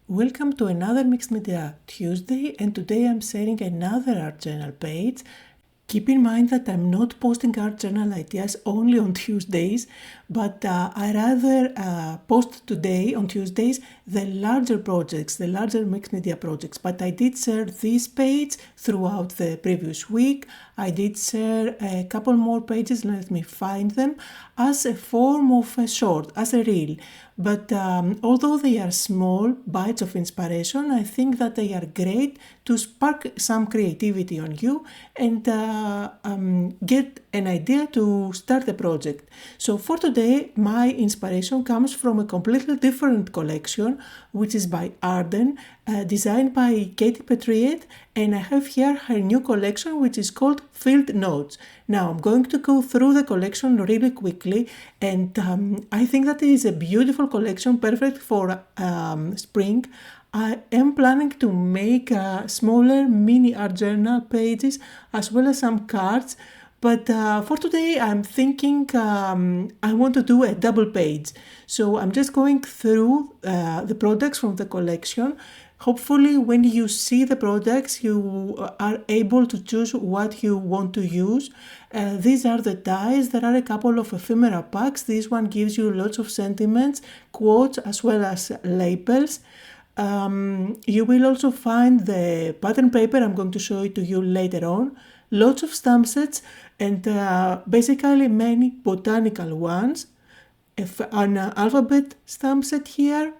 Welcome to another Mixed Media Tuesday, and today I'm sharing another art journal page. Keep in mind that I'm not posting art journal ideas only on Tuesdays, but I rather post today on Tuesdays the larger projects, the larger mixed media projects. But I did share this page throughout the previous week. I did share a couple more pages, let me find them, as a form of a short, as a reel. But although they are small bites of inspiration, I think that they are great to spark some creativity on you and get an idea to start a project. So for today, my inspiration comes from a completely different collection, which is by Arden, designed by Katie Petriet, and I have here her new collection, which is called Field Notes. Now I'm going to go through the collection really quickly, and I think that it is a beautiful collection, perfect for spring. I am planning to make smaller mini art journal pages as well as some cards, but for today I'm thinking I want to do a double page. So I'm just going through the products from the collection. Hopefully when you see the products you are able to choose what you want to use. These are the dies. There are a couple of ephemera packs. This one gives you lots of sentiments, quotes as well as labels. You will also find the pattern paper. I'm going to show it to you later on. Lots of stamp sets and basically many botanical ones. An alphabet stamp set here.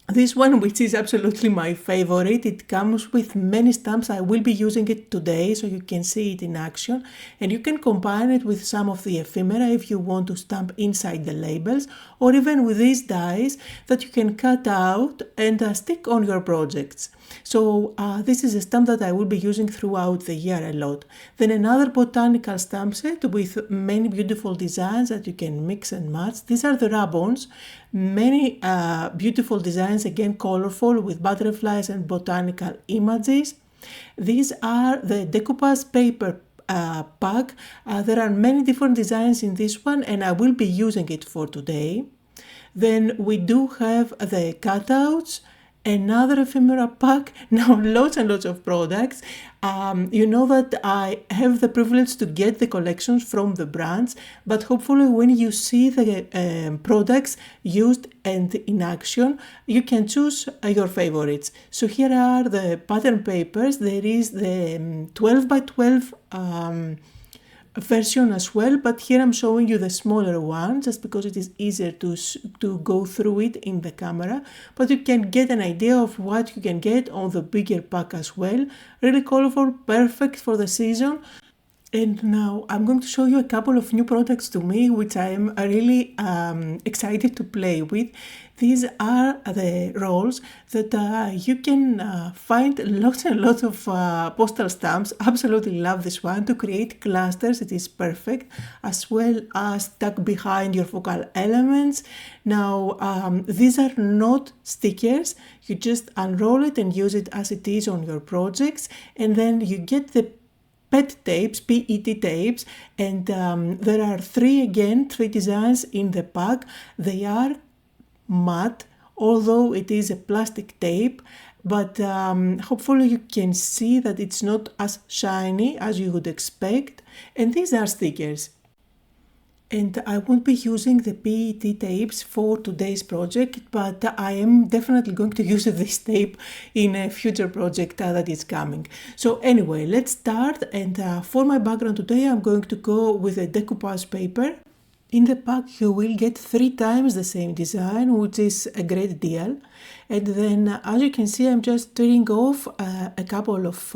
This one, which is absolutely my favorite, it comes with many stamps. I will be using it today so you can see it in action, and you can combine it with some of the ephemera if you want to stamp inside the labels, or even with these dies that you can cut out and stick on your projects. So this is a stamp that I will be using throughout the year a lot. Then another botanical stamp set with many beautiful designs that you can mix and match. These are the ribbons. Many beautiful designs, again colorful with butterflies and botanical images. These are the Decoupage paper pack. There are many different designs in this one and I will be using it for today. Then we do have the cutouts. Another ephemera pack. Now lots and lots of products. You know that I have the privilege to get the collections from the brands, but hopefully when you see the products used and in action, you can choose your favorites. So here are the pattern papers. There is the 12 by 12 version as well, but here I'm showing you the smaller one just because it is easier to go through it in the camera, but you can get an idea of what you can get on the bigger pack as well. Really colorful, perfect for the season. And now I'm going to show you a couple of new products to me, which I am really excited to play with. These are the rolls that you can find lots and lots of postal stamps. Absolutely love this one to create clusters. It is perfect, as well as tuck behind your focal elements. Now these are not stickers. You just unroll it and use it as it is on your projects, and then you get the PET tapes, PET tapes, and there are three designs in the pack. They are matte, although it is a plastic tape, but hopefully you can see that it's not as shiny as you would expect. And these are stickers. And I won't be using the PET tapes for today's project, but I am definitely going to use this tape in a future project that is coming. So anyway, let's start. And for my background today, I'm going to go with a decoupage paper. In the pack you will get 3 times the same design, which is a great deal. And then as you can see, I'm just tearing off a couple of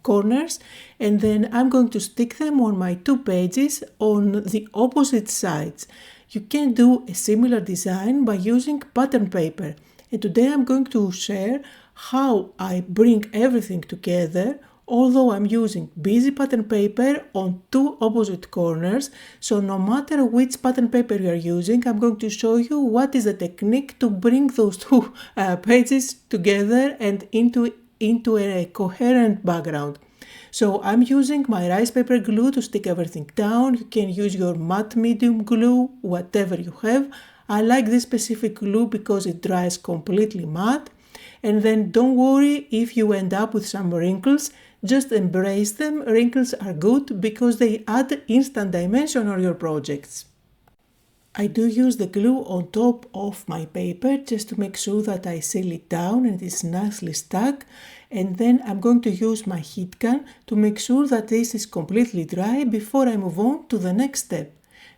corners, and then I'm going to stick them on my 2 pages on the opposite sides. You can do a similar design by using pattern paper. And today I'm going to share how I bring everything together, although I'm using busy pattern paper on 2 opposite corners. So no matter which pattern paper you are using, I'm going to show you what is the technique to bring those 2 pages together and into a coherent background. So I'm using my rice paper glue to stick everything down. You can use your matte medium glue, whatever you have. I like this specific glue because it dries completely matte. And then don't worry if you end up with some wrinkles, just embrace them. Wrinkles are good because they add instant dimension on your projects. I do use the glue on top of my paper just to make sure that I seal it down and it's nicely stuck. And then I'm going to use my heat gun to make sure that this is completely dry before I move on to the next step.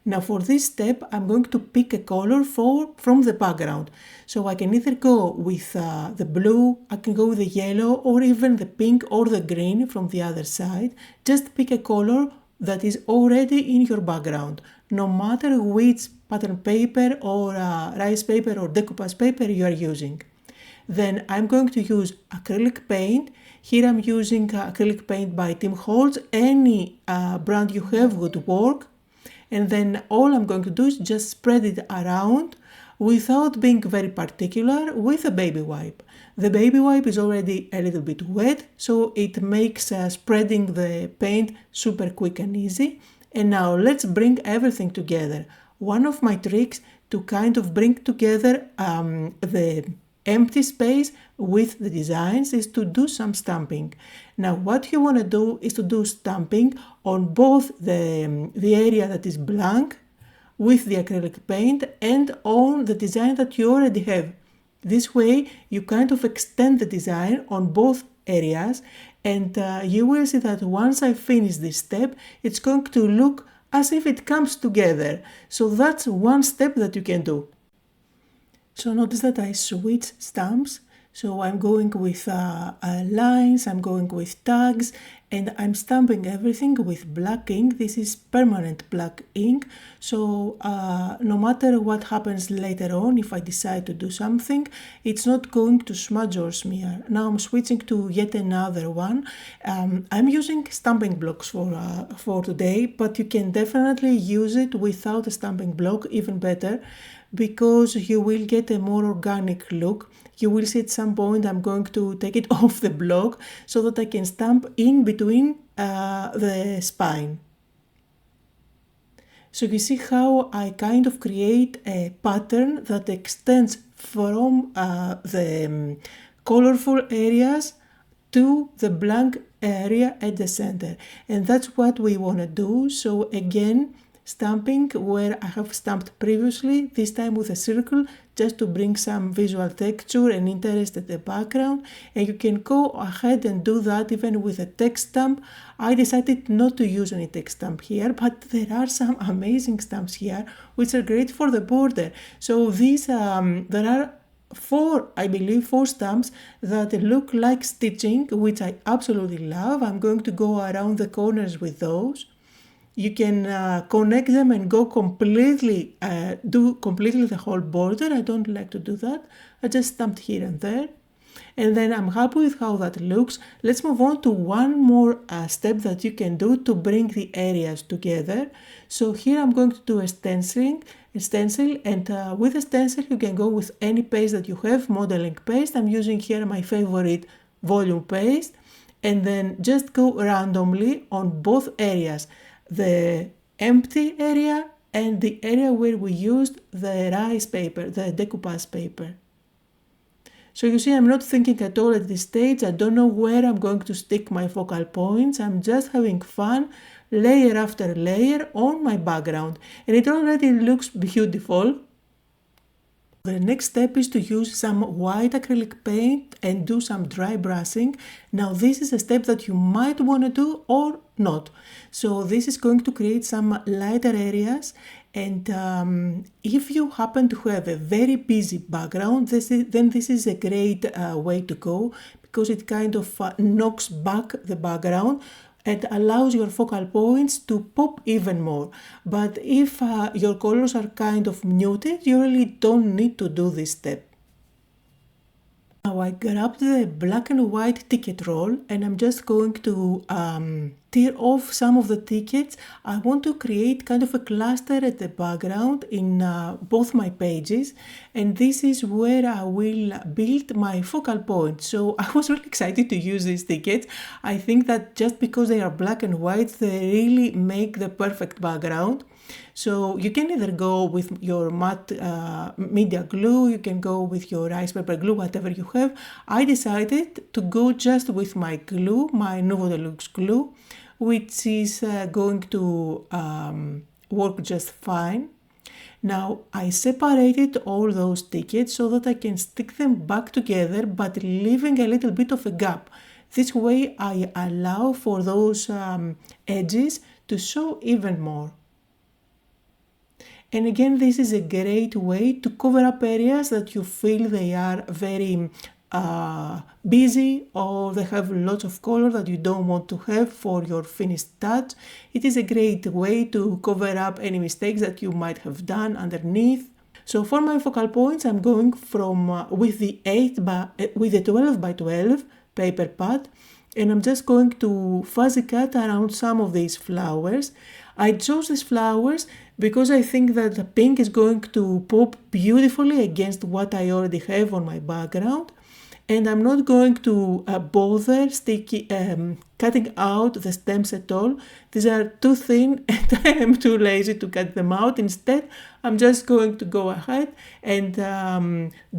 Now for this step I'm going to pick a color from the background. So I can either go with the blue, I can go with the yellow, or even the pink or the green from the other side. Just pick a color that is already in your background, no matter which pattern paper or rice paper or decoupage paper you are using. Then I'm going to use acrylic paint. Here I'm using acrylic paint by Tim Holtz. Any brand you have would work. And then all I'm going to do is just spread it around without being very particular with a baby wipe. The baby wipe is already a little bit wet, so it makes spreading the paint super quick and easy. And now let's bring everything together. One of my tricks to kind of bring together the empty space with the designs is to do some stamping. Now what you want to do is to do stamping on both the area that is blank with the acrylic paint and on the design that you already have. This way you kind of extend the design on both areas, and you will see that once I finish this step it's going to look as if it comes together. So that's one step that you can do. So notice that I switch stamps. So I'm going with lines, I'm going with tags, and I'm stamping everything with black ink. This is permanent black ink. So no matter what happens later on, if I decide to do something, it's not going to smudge or smear. Now I'm switching to yet another one. I'm using stamping blocks for today, but you can definitely use it without a stamping block, even better, because you will get a more organic look. You will see at some point I'm going to take it off the block so that I can stamp in between the spine. So you see how I kind of create a pattern that extends from the colorful areas to the blank area at the center. And that's what we want to do. So again, stamping where I have stamped previously, this time with a circle, just to bring some visual texture and interest at the background. And you can go ahead and do that even with a text stamp. I decided not to use any text stamp here, but there are some amazing stamps here which are great for the border. So these there are I believe four stamps that look like stitching, which I absolutely love. I'm going to go around the corners with those. You can connect them and go completely, do completely the whole border. I don't like to do that. I just stamped here and there. And then I'm happy with how that looks. Let's move on to one more step that you can do to bring the areas together. So here I'm going to do a stencil, and with a stencil you can go with any paste that you have, modeling paste. I'm using here my favorite volume paste, and then just go randomly on both areas, the empty area and the area where we used the rice paper, the decoupage paper. So you see, I'm not thinking at all at this stage. I don't know where I'm going to stick my focal points. I'm just having fun, layer after layer on my background, and it already looks beautiful. The next step is to use some white acrylic paint and do some dry brushing. Now this is a step that you might want to do or not. So this is going to create some lighter areas, and if you happen to have a very busy background, then this is a great way to go, because it kind of knocks back the background and allows your focal points to pop even more. But if your colors are kind of muted, you really don't need to do this step. Now I grabbed the black and white ticket roll, and I'm just going to tear off some of the tickets. I want to create kind of a cluster at the background in both my pages, and this is where I will build my focal point. So I was really excited to use these tickets. I think that just because they are black and white, they really make the perfect background. So you can either go with your matte media glue, you can go with your ice paper glue, whatever you have. I decided to go just with my glue, my Nuvo Deluxe glue, which is going to work just fine. Now I separated all those tickets so that I can stick them back together, but leaving a little bit of a gap. This way I allow for those edges to show even more. And again, this is a great way to cover up areas that you feel they are very busy or they have lots of color that you don't want to have for your finished touch. It is a great way to cover up any mistakes that you might have done underneath. So for my focal points, I'm going from with the 12 by 12 paper pad, and I'm just going to fuzzy cut around some of these flowers. I chose these flowers because I think that the pink is going to pop beautifully against what I already have on my background. And I'm not going to bother cutting out the stems at all. These are too thin and I am too lazy to cut them out. Instead, I'm just going to go ahead and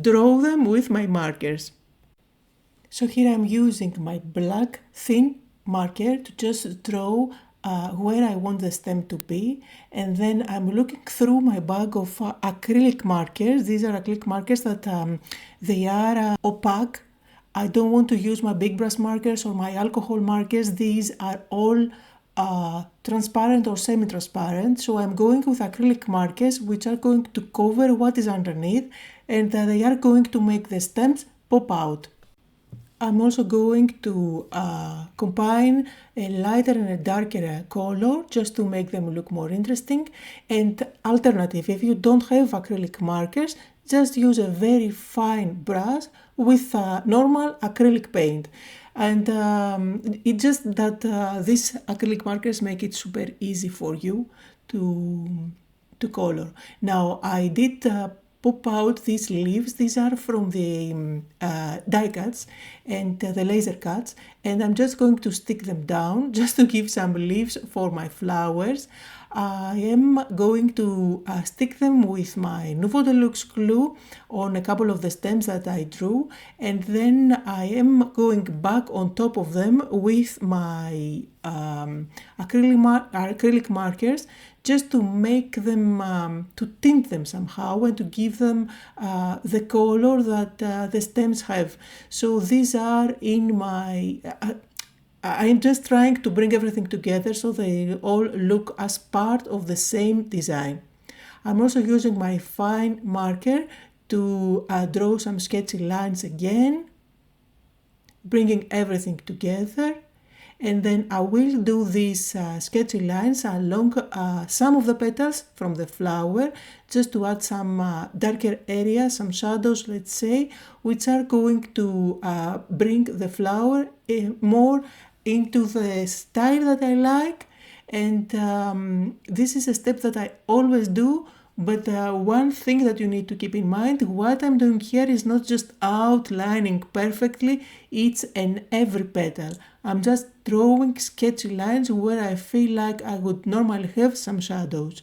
draw them with my markers. So here I'm using my black thin marker to just draw where I want the stem to be, and then I'm looking through my bag of acrylic markers. These are acrylic markers that they are opaque. I don't want to use my big brush markers or my alcohol markers. These are all transparent or semi-transparent, so I'm going with acrylic markers which are going to cover what is underneath, and they are going to make the stems pop out. I'm also going to combine a lighter and a darker color just to make them look more interesting. And alternative, if you don't have acrylic markers, just use a very fine brush with normal acrylic paint. And it's just that these acrylic markers make it super easy for you to color. Now I did pop out these leaves. These are from the die cuts and the laser cuts, and I'm just going to stick them down just to give some leaves for my flowers. I am going to stick them with my Nuvo Deluxe glue on a couple of the stems that I drew, and then I am going back on top of them with my acrylic markers just to make them, to tint them somehow and to give them the color that the stems have. So these are in my... I'm just trying to bring everything together so they all look as part of the same design. I'm also using my fine marker to draw some sketchy lines again, bringing everything together. And then I will do these sketchy lines along some of the petals from the flower, just to add some darker areas, some shadows, let's say, which are going to bring the flower more into the style that I like. And this is a step that I always do, but one thing that you need to keep in mind, what I'm doing here is not just outlining perfectly each and every petal. I'm just drawing sketchy lines where I feel like I would normally have some shadows.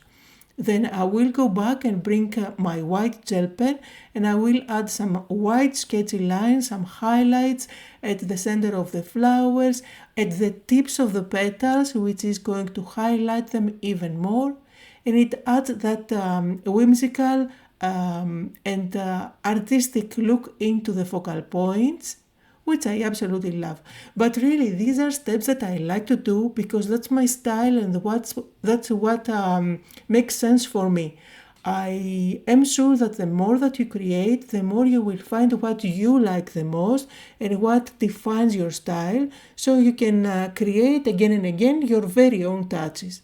Then I will go back and bring my white gel pen and I will add some white sketchy lines, some highlights at the center of the flowers, at the tips of the petals, which is going to highlight them even more. And it adds that whimsical and artistic look into the focal points, which I absolutely love. But really, these are steps that I like to do because that's my style and that's what makes sense for me. I am sure that the more that you create, the more you will find what you like the most and what defines your style, so you can create again and again your very own touches.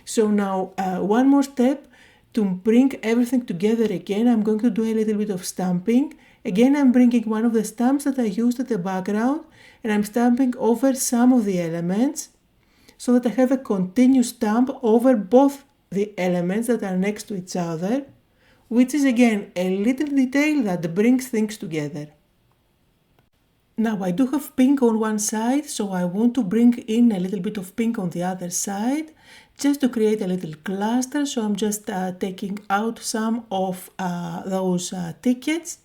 So now one more step to bring everything together again. I'm going to do a little bit of stamping. Again, I'm bringing one of the stamps that I used at the background and I'm stamping over some of the elements so that I have a continuous stamp over both the elements that are next to each other, which is again a little detail that brings things together. Now I do have pink on one side, so I want to bring in a little bit of pink on the other side, just to create a little cluster. So I'm just taking out some of those tickets.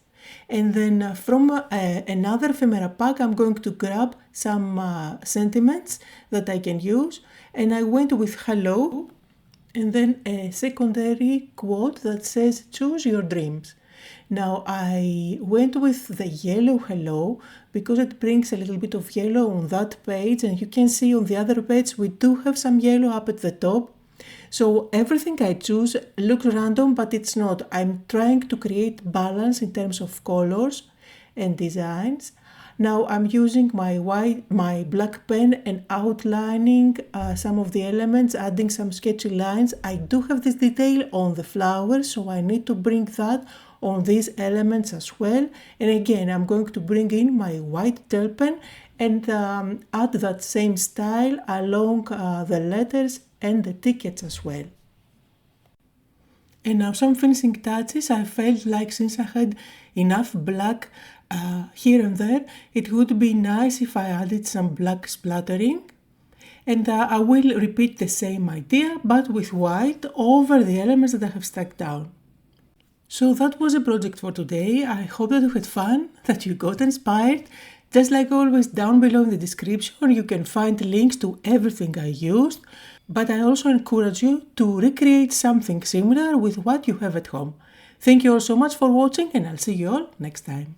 And then from another ephemera pack, I'm going to grab some sentiments that I can use. And I went with hello, and then a secondary quote that says, choose your dreams. Now I went with the yellow hello because it brings a little bit of yellow on that page, and you can see on the other page we do have some yellow up at the top. So everything I choose looks random, but it's not. I'm trying to create balance in terms of colors and designs. Now I'm using my black pen and outlining some of the elements, adding some sketchy lines. I do have this detail on the flowers, so I need to bring that on these elements as well. And again, I'm going to bring in my white gel pen and add that same style along the letters and the tickets as well. And now some finishing touches. I felt like since I had enough black here and there, it would be nice if I added some black splattering. And I will repeat the same idea, but with white over the elements that I have stuck down. So that was a project for today. I hope that you had fun, that you got inspired. Just like always, down below in the description you can find links to everything I used, but I also encourage you to recreate something similar with what you have at home. Thank you all so much for watching, and I'll see you all next time.